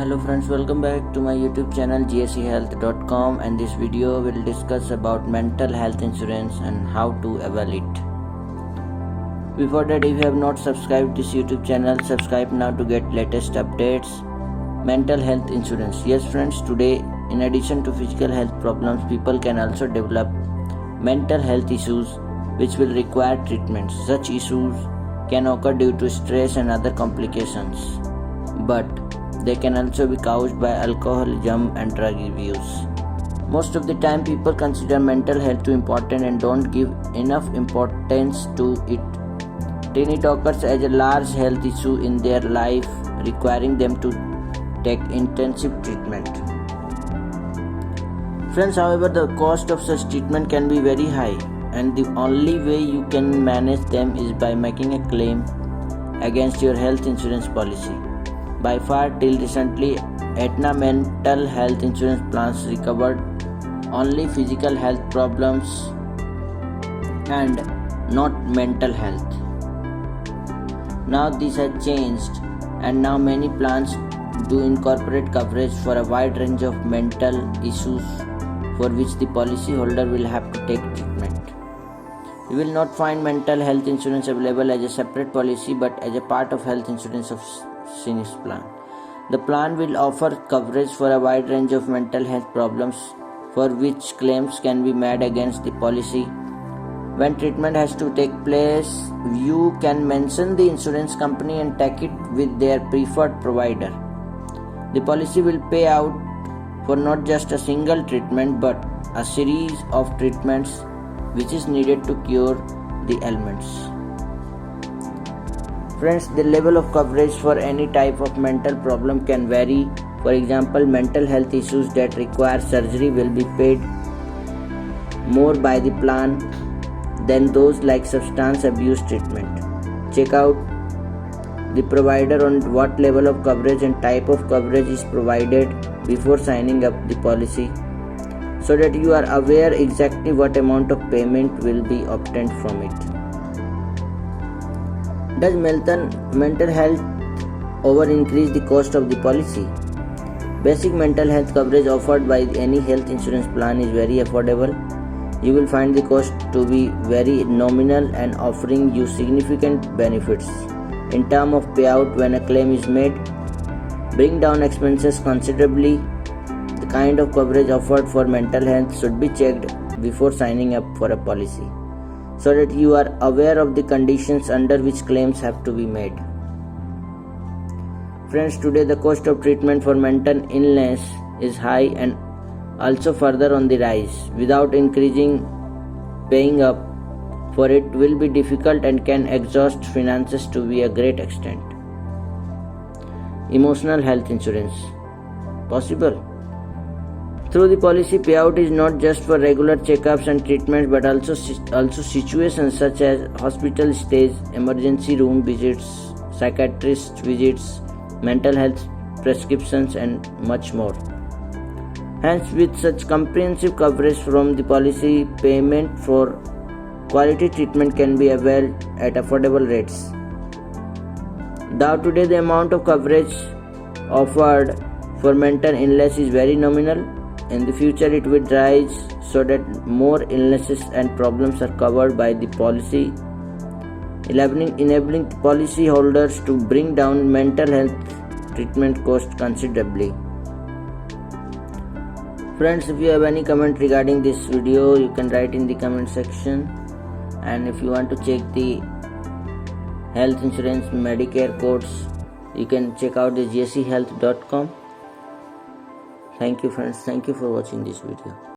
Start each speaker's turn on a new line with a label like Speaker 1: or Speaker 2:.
Speaker 1: Hello friends, welcome back to my YouTube channel gsehealth.com, and this video will discuss about mental health insurance and how to avail it. Before that, if you have not subscribed this YouTube channel, subscribe now to get latest updates. Mental health insurance. Yes friends, today in addition to physical health problems, people can also develop mental health issues which will require treatment. Such issues can occur due to stress and other complications, but they can also be caused by alcoholism and drug abuse. Most of the time, people consider mental health too important and don't give enough importance to it. Till it occurs as a large health issue in their life, requiring them to take intensive treatment. Friends, however, the cost of such treatment can be very high, and the only way you can manage them is by making a claim against your health insurance policy. By far, till recently, Aetna mental health insurance plans recovered only physical health problems and not mental health. Now this has changed, and now many plans do incorporate coverage for a wide range of mental issues for which the policyholder will have to take treatment. You will not find mental health insurance available as a separate policy but as a part of health insurance of Sinus plan. The plan will offer coverage for a wide range of mental health problems for which claims can be made against the policy. When treatment has to take place, you can mention the insurance company and take it with their preferred provider. The policy will pay out for not just a single treatment but a series of treatments which is needed to cure the ailments. Friends, the level of coverage for any type of mental problem can vary. For example, mental health issues that require surgery will be paid more by the plan than those like substance abuse treatment. Check out the provider on what level of coverage and type of coverage is provided before signing up the policy, so that you are aware exactly what amount of payment will be obtained from it. Does mental health over increase the cost of the policy? Basic mental health coverage offered by any health insurance plan is very affordable. You will find the cost to be very nominal and offering you significant benefits in terms of payout when a claim is made. Bring down expenses considerably. The kind of coverage offered for mental health should be checked before signing up for a policy, so that you are aware of the conditions under which claims have to be made. Friends, today the cost of treatment for mental illness is high and also further on the rise. Without increasing, paying up for it will be difficult and can exhaust finances to a great extent. Emotional health insurance. Possible. Through the policy, payout is not just for regular checkups and treatments but also situations such as hospital stays, emergency room visits, psychiatrist visits, mental health prescriptions and much more. Hence, with such comprehensive coverage from the policy, payment for quality treatment can be availed at affordable rates. Though today the amount of coverage offered for mental illness is very nominal, in the future it will rise so that more illnesses and problems are covered by the policy, enabling policy holders to bring down mental health treatment cost considerably. Friends, if you have any comment regarding this video, you can write in the comment section. And if you want to check the health insurance Medicare codes, you can check out the gsehealth.com. Thank you friends. Thank you for watching this video.